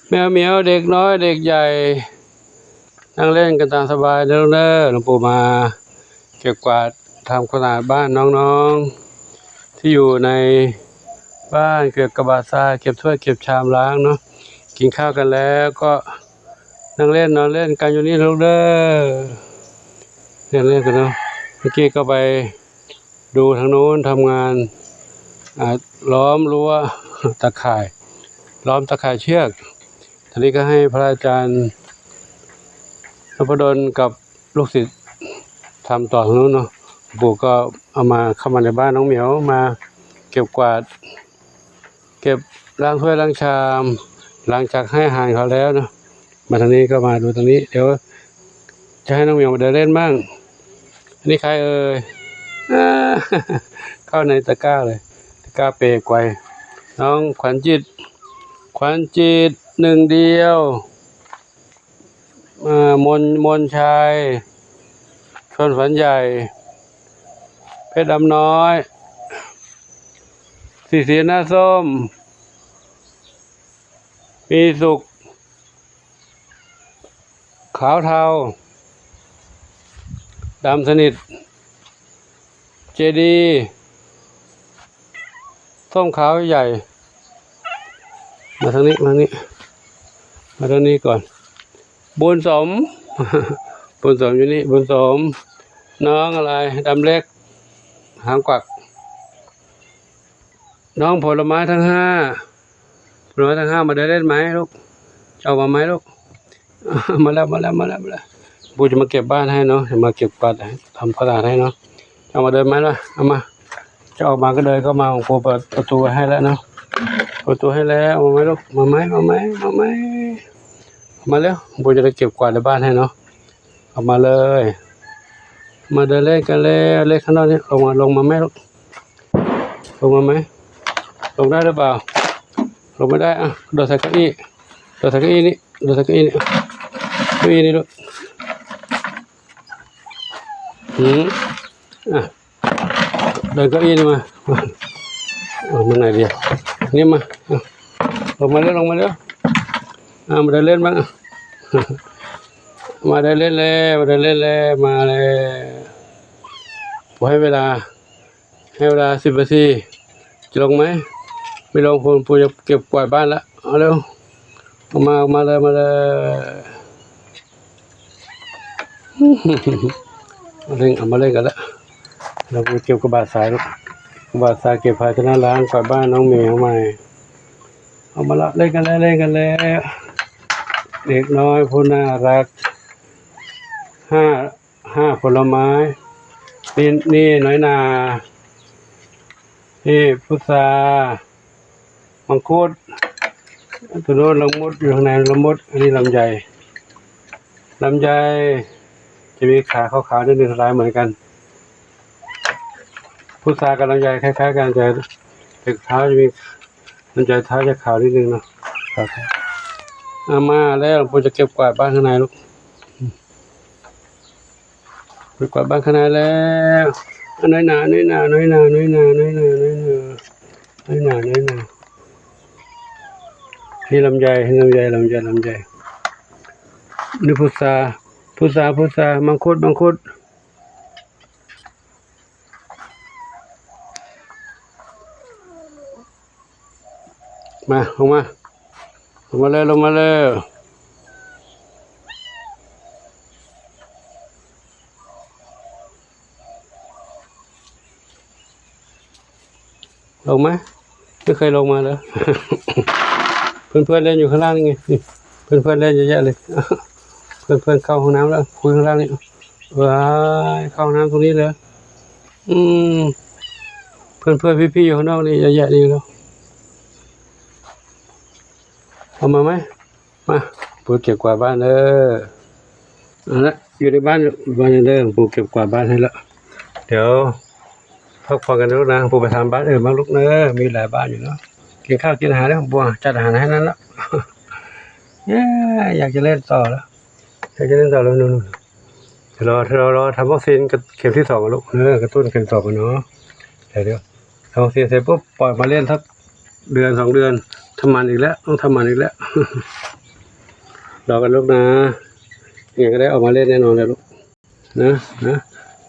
แมวเหมียวเด็กน้อยเด็กใหญ่นั่งเล่นกันตามสบายเด้อหลวงปู่มาเก็บกวาดทำความสะอาดบ้านน้องๆที่อยู่ในบ้านเก็บกระบะทรายเก็บถ้วยเก็บชามล้างเนาะกินข้าวกันแล้วก็นั่งเล่นนอนเล่นกันอยู่นี่เด้อเล่นกันเนาะเมื่อกี้ก็ไปดูทางโน้นทำงานล้อมรั้วตะข่ายล้อมตะข่ายเชือกทีนี้ก็ให้พระอาจารย์นพดลกับลูกศิษย์ทำต่อทางนู้นเนาะปู่ก็เอามาเข้ามาในบ้านน้องเหมียวมาเก็บกวาดเก็บล้างถ้วยล้างชามหลังจากให้อาหารเขาแล้วเนาะมาทางนี้ก็มาดูทางนี้เดี๋ยวจะให้น้องเหมียวมาเดินเล่นบ้างอันนี้ใครเอ่ยเข้าในตะกร้าเลยตะกร้าเปกไว้น้องขวัญจิตหนึ่งเดียวมนชัยชนฝันใหญ่เพชรดำน้อยสีหน้าส้มมีสุขขาวเทาดำสนิทเจดีส้มขาวใหญ่มาทางนี้มาทางนี้ก่อนบุญสม บุญสมอยู่นี่บุญสมน้องอะไรดำเล็กหางกวักน้องผลไม้ทั้งห้ามาเดินเล่นไหมลูกเอามาไหมลูก มาแล้วปูจะมาเก็บบ้านให้เนาะจะมาเก็บปัดทำความสะอาดให้เนาะเอามาเดินไหมล่ะเอามาจะออกมาก็เดินเข้ามาของปูเปิดประตูให้แล้วเนาะประตูให้แล้วมาไหมลูกมาไหมมาแล้วปูจะได้เก็บกวาดในบ้านให้เนาะออกมาเลยมาเดินเล่นกันแล้วเล่นข้างนอกนี่ลงมาไหมลูกลงมาไหมลงได้หรือเปล่าลงไม่ได้อ่ะโดดใส่เก้าอี้นี่เก้าอี้นี่ลูกอ่ะเดินเก้าอี้นี่มามันไหนดีนี่มาลงมาเร็วมาเดินเล่นบ้างมาเดินเล่นแล้วมาเลยผมให้เวลา10 นาทีจะลงไหมไม่ลงปูจะเก็บกวาดบ้านละเอาเร็วมาเลยมาเล่นกันละเราไปเก็บกระบะทรายลูกกระบะทรายเก็บภาชนะล้างกวาดบ้านน้องเหมียวใหม่เอามาละเล่นกันแล้วเด็กน้อยผู้น่ารักห้าผลไม้นี่น้อยนานี่พุทรามังคุดตัวโน้นละมุดอยู่ข้างในละมุดอันนี้ลำไยจะมีขาขาวๆนิดนึงลายเหมือนกันพุทรากับลำไยคล้ายๆกันแต่เท้าจะมีลำไยเท้าจะขาวนิดนึงเนาะมาแล้วผมจะเก็บกวาดบ้านข้างในลูกเก็บกวาดบ้านข้างในแล้วน้อยหนานี่ลำไยนี่พุทรามังคุดมาลงมาเลยลงมาไหมไม่เคยลงมาเลย เพื่อนเล่นอยู่ข้างล่างนี่ไงเพื่อนเล่นเยอะแยะเลยเพื่อนเข้าห้องน้ำแล้วคุยข้างล่างนี่ว้ายเข้าห้องน้ำตรงนี้เลยเพื่อนพี่อยู่ข้างนอกนี่เยอะแยะนี่แล้วเอามาไหมมาปูเก็บกวาดบ้านเอาละอยู่ในบ้านปูเก็บกวาดบ้านให้แล้วเดี๋ยวพักผ่อนกันลูกนะปูไปทำบ้านอื่นบ้างลูกมีหลายบ้านอยู่เนาะกินข้าวกินอาหารแล้วบัวจัดอาหารให้นั้นแล้วอยากจะเล่นต่อแล้วนู่นรอทำวัคซีนเข็มที่2กันลูกกระตุ้นเข็ม2กันเนาะเดี๋ยวทำวัคซีนเสร็จปุ๊บปล่อยมาเล่นสัก1-2 เดือนถ้า ำมันอีกแล้วต้องทำมันอีกแล้ว รอกันลูกนะยังก็ได้ออกมาเล่นแน่นอนเลยลูกนะ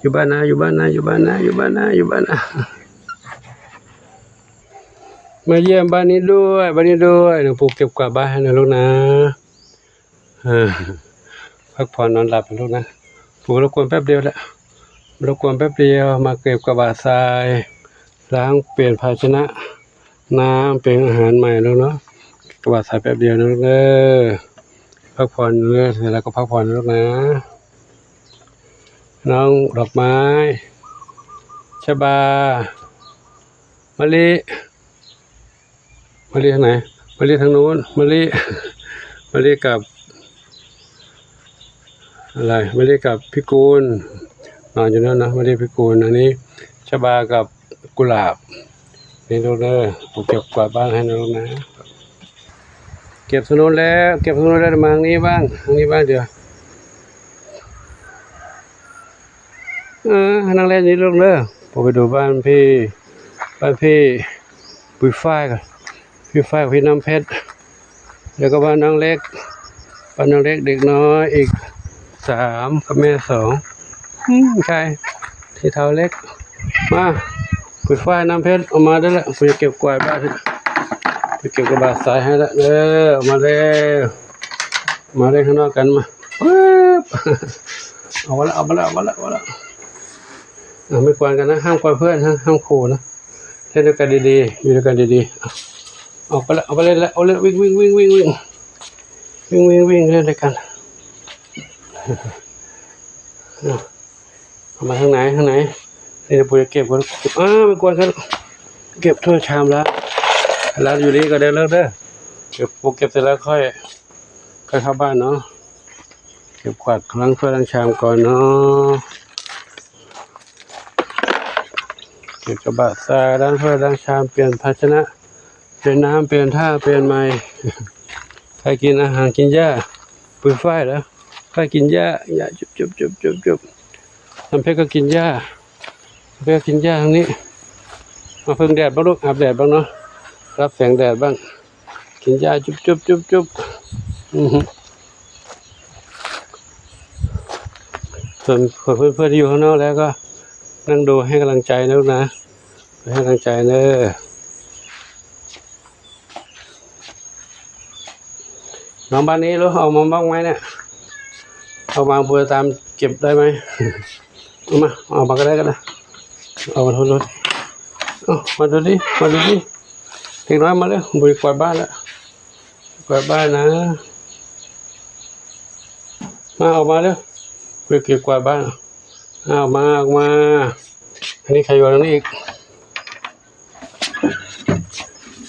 อยู่บ้านนะอยู่บ้านนะอยู่บ้านนะอยู่บ้านนะอยู่บ้านนะมาเยี่ยมบ้านนี้ด้วยหนูปลูกเก็บกวาดบ้านให้นะลูกนะพักผ่อนนอนหลับนะลูกนะปลูกรบกวนแป๊บเดียวแหละรบกวนแป๊บเดียวมาเก็บกวาดทรายล้างเปลี่ยนภาชนะน้ำเป็นอาหารใหม่แล้วเนาะกวาดทรายแป๊บเดียวนะลูกพักผ่อนเสร็จแล้วก็พักผ่อนนะลูกนะน้องดอกไม้ชบามะลิทางไหนมะลิทางนู้นมะลิกับอะไรมะลิกับพิกูลนอนอยู่นั่นนะมะลิพิกูลอันนี้ชบากับกุหลาบนี่ลูกผมเก็บกวาดบ้านให้นะลูกนะเก็บสนุนแล้วมาทางนี้บ้างเดี๋ยวนั่งเล่นนี่ลูกผมไปดูบ้านพี่ปุ้ยฝ้ายกันพี่น้ำเพชรแล้วก็บ้านน้องเล็กเด็กน้อยอีก3กับแม่2ใช่ที่เท้าเล็กมาปุ้ยฝ้ายน้ำเพชรออกมาได้แล้วผมจะเก็บกวาดบ้านไปเก็บกระบาดทรายให้แล้วออกมาเล่นข้างนอกกันมาเอาละไม่กวนกันนะห้ามกวนเพื่อนห้ามขู่นะเล่นด้วยกันดีๆอยู่ด้วยกันดีๆออกไปเล่นแล้วเอาเล่นวิ่งเล่นด้วยกันเอามาทางไหนนี่จะปูจะเก็บกันไม่กวนกันเก็บถ้วยชามแล้วอยู่นี่ก็เดินเลิกเก็บเสร็จแล้วค่อยเข้าบ้านเนาะเก็บกวาดล้างถ้วยล้างชามก่อนเนาะเก็บกระบะทรายล้างถ้วยล้างชามเปลี่ยนภาชนะเปลี่ยนน้ำเปลี่ยนท่าเปลี่ยนไม้ใครกินอาหารกินหญ้าปุ้ยฝ้ายแล้วใครกินหญ้าจุบน้ำเพชรก็กินหญ้าทางนี้มาพึ่งแดดบ้างลูกอาบแดดบ้างเนาะรับแสงแดดบ้างกินหญ้าจุบส่วนเพื่อนที่อยู่ข้างนอกแล้วก็นั่งดูให้กำลังใจนะลูกนะให้กำลังใจน้องบ้านนี้รู้เอามาบ้างไหมเนี่ยเอามาเพื่อตามเก็บได้ไหมเอามาก็ได้เอามาดูดิเด็กน้อยมาเลยบุยกวาดบ้านแล้วกวาดบ้านนะมาออกมาเลยบุยเก็บกวาดบ้านออกมาอันนี้ใครอยู่ตรงนี้อีก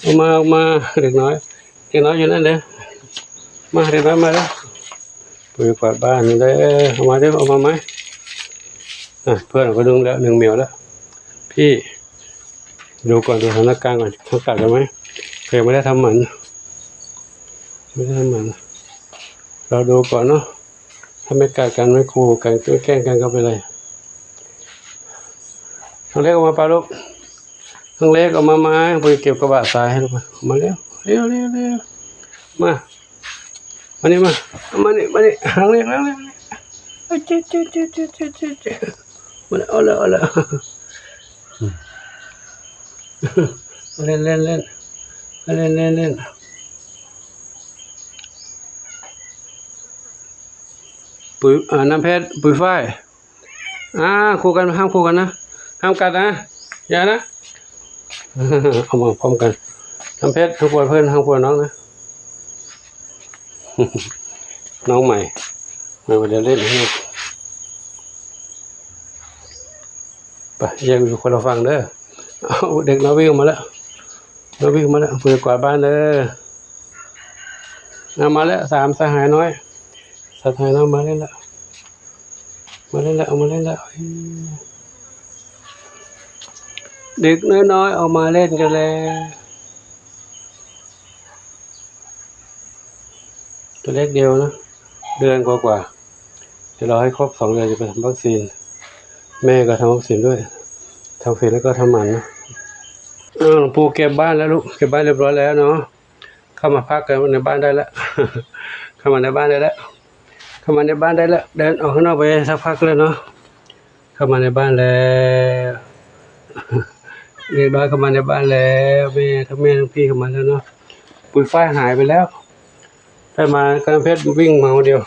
ออกมาเด็กน้อยอยู่นั่นเลยมาเด็กน้อยมาเลยบุยกวาดบ้านนี่เลยออกมาไหมเพื่อนก็ดึงแล้ว1 เมลแล้วพี่ดูก่อนดูสถานการณ์ก่อนเขากัดกันไหมเคยไม่ได้ทำหมันเราดูก่อนเนาะถ้าไม่กัดกันไม่ขู่กันแกล้งกันก็ไปเลยทางเล็กออกมาปลาลูกทางเล็กออกมาไปเก็บกระบะทรายให้ลูกมาเร็วมานี่ทางเล็กแล้วเจ๊มาเอาละเล่นปุ๋ยน้ำเพชรปุ๋ยฝ้ายคู่กันห้ามคู่กันนะห้ามกัดนะอย่านะเอามาพร้อมกันน้ำเพชรทุกคนเพื่อนห้ามคู่น้องนะน้องใหม่มาเดี๋ยวเล่นให้ไปแยกอยู่คนละฝั่งเด้อเด็กน้อยวิ่งมาแล้วเพื่อกวาดบ้านเด้อมาแล้ว3 สหายน้อยมาเล่นแล้วเด็กน้อยออกมาเล่นกันแล้วตัวเล็กเดียวนะเดือนกว่าเดี๋ยวรอให้ครบ2 เดือนจะไปทำวัคซีนแม่ก็ทำวัคซีนด้วยทำเสร็จแล้วก็ทำหมันนะหลวงปู่เก็บบ้านแล้วลูกเก็บบ้านเรียบร้อยแล้วเนาะ เข้ามาพักกันในบ้านได้แล้ว เข้ามาในบ้านได้แล้วเข้ามาในบ้านได้แล้วเดินออกข้างนอกไปสักพักเลยเนาะเข้ามาในบ้านแล้วเรียบร้อยเข้ามาในบ้านแล้วแม่ทั้งพี่เข้ามาแล้วเนาะปุ๋ยฝ้ายหายไปแล้วได้มาการเพชรวิ่งมาคนเดียว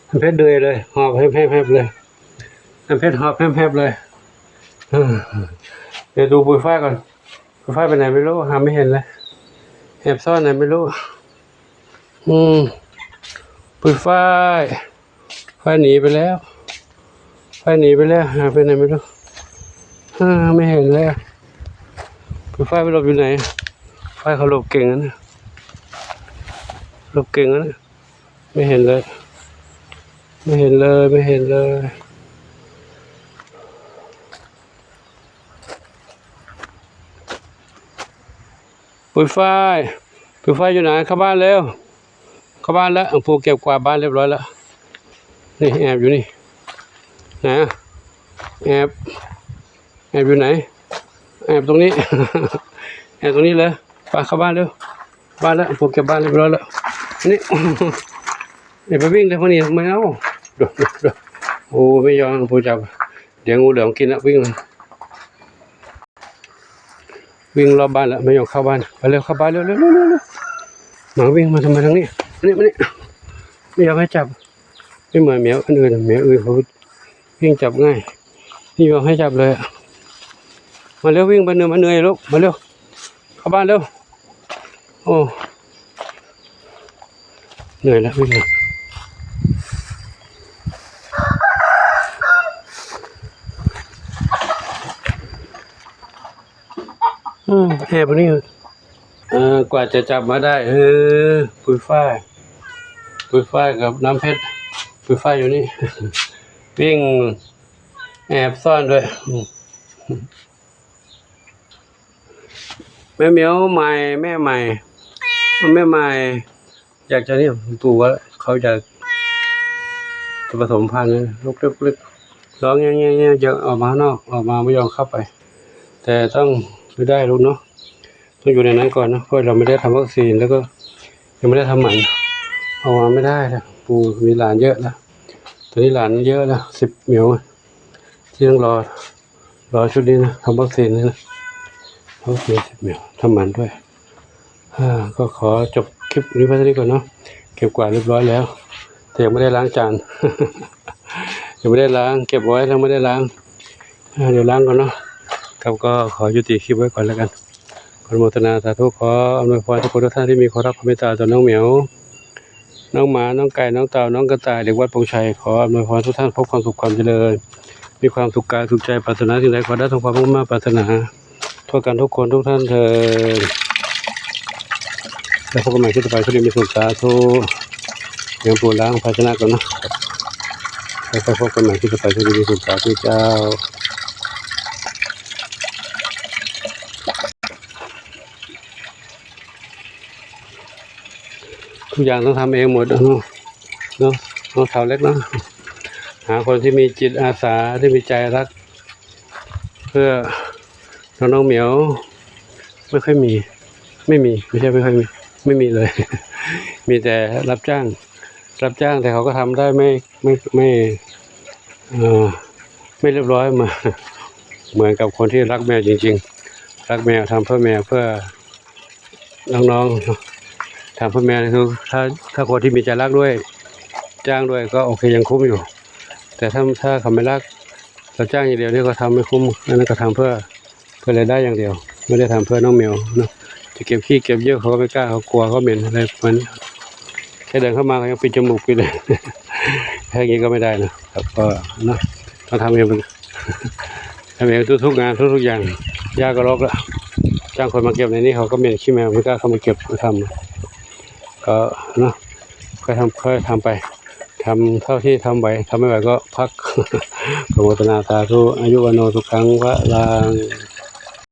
การเพชรเดือยเลยหอบแฮบเลยการเพชรหอบแฮบเลยเดี๋ยวดูปุ๋ยฝ้ายก่อนปุ๋ยฝ้ายไปไหนไม่รู้หาไม่เห็นเลยแอบซ่อนไหนไม่รู้ปุ๋ยฝ้ายหนีไปแล้วหาไปไหนไม่รู้ไม่เห็นแล้วปุ๋ยฝ้ายไปหลบอยู่ไหนฝ้ายเขาหลบเก่งนะไม่เห็นเลยปุ๋ยฝ้ายอยู่ไหนเข้าบ้านเร็วเข้าบ้านแล้วปู่เก็บกวาดบ้านเรียบร้อยแล้วนี่แอบอยู่นี่นะแอบอยู่ไหนแอบตรงนี้ แอบตรงนี้เลยไปเข้าบ้านเร็วบ้านแล้วปู่เก็บบ้านเรียบร้อยแล้วนี่ เดี๋ยวไปวิ่งเลยพวกนี้ไม่เอาดูโอ้ไม่ยอมปู่จับเดี๋ยวงูเหลือมกินแล้ววิ่งรอบบ้านแล้วไม่ยอมเข้าบ้านไปเร็วเข้าบ้านเร็วหมาวิ่งมาทำไมทางนี้มานี่ไม่ยอมให้จับไม่เหมือนแมวอื่นเขาวิ่งจับง่ายนี่ยอมให้จับเลยมาเร็ววิ่งไปเหนื่อยลูกมาเร็วเข้าบ้านเร็วโอ้เหนื่อยแล้ววิ่งแอบนี่กว่าจะจับมาได้ปุ๋ยฝ้ายกับน้ำเพชรปุ๋ยฝ้ายอยู่นี่ วิ่งแอบซ่อนด้วยแม่เหมียวใหม่แม่ใหม่อยากจะนี่ปู่ว่าเขาจะผสมพันธุ์ลูกเล็กร้องเงี้ยจะออกมาข้างนอกออกมาไม่ยอมเข้าไปแต่ต้องไม่ได้ลูกเนาะต้องอยู่ในนั้นก่อนนะเพราะเราไม่ได้ทำวัคซีนแล้วก็ยังไม่ได้ทำหมันออกมาไม่ได้นะปู่มีหลานเยอะแล้วตอนนี้หลานเยอะแล้ว10 เหมียวที่ต้องรอชุดนี้นะทำวัคซีนนี่นะวัคซีน10 เหมียวทำหมันด้วยก็ขอจบคลิปนี้ไว้เท่านี้ก่อนเนาะเก็บกวาดเรียบร้อยแล้วแต่ยังไม่ได้ล้างจาน ยังไม่ได้ล้างเก็บไว้แล้วไม่ได้ล้างเดี๋ยวล้างก่อนเนาะครับก็ขอยุติคลิปไว้ก่อนแล้วกันขออนุโมทนาสาธุขออำนวยพรทุกคนทุกท่านที่มีความรักความเมตตาต่อน้องเหมียวน้องหมาน้องไก่น้องเต่าน้องกระต่ายเด็กวัดปงชัยขออำนวยพรทุกท่านพบความสุขความเจริญมีความสุขกายสุขใจปรารถนาสิ่งใดขอได้ทั้งความมุ่งมั่นปรารถนาทั่วกันทุกคนทุกท่านเถิดแล้วพบกันใหม่ที่ต่อไปช่วยมีสุขสาธุยังปูล้างภาชนะก่อนนะแล้วพบกันใหม่ที่ต่อไปช่วยมีสุขสาธุเจ้าทุกอย่างต้องทำเองหมดเนาะเท่าเล็กเนาะหาคนที่มีจิตอาสาที่มีใจรักเพื่อน้องเหมียวไม่ค่อยมีไม่ใช่ไม่ค่อยมีไม่มีเลย มีแต่รับจ้างแต่เขาก็ทำได้ไม่เรียบร้อยมา เหมือนกับคนที่รักแมวจริงๆรักแมวทำเพื่อแมวเพื่อน้องๆทำเพื่อแมวคือถ้าคนที่มีใจรักด้วยจ้างด้วยก็โอเคยังคุ้มอยู่แต่ถ้าเขาไม่รักเราจ้างอย่างเดียวนี่ก็ทำไม่คุ้มนั่นก็ทำเพื่อรายได้อย่างเดียวไม่ได้ทำเพื่อน้องแมวนะจะเก็บขี้เก็บเยอะเขาก็ไม่กล้าเขากลัวเขาเหม็นอะไรมันแค่เดินเข้ามาก็ยังปิดจมูกไปเลย แค่นี้ก็ไม่ได้นะครับก็นะต้องทำเองทำเองทุกงานทุกอย่างยากก็รกละจ้างคนมาเก็บในนี้เขาก็เหม็นขี้แมวไม่กล้าเข้ามาเก็บมาทำก็นะค่อยทำไปทำเท่าที่ทำไหวทำไม่ไหวก็พัก ขอโมทนาสาธุอายุวันโนสุขังวะลัง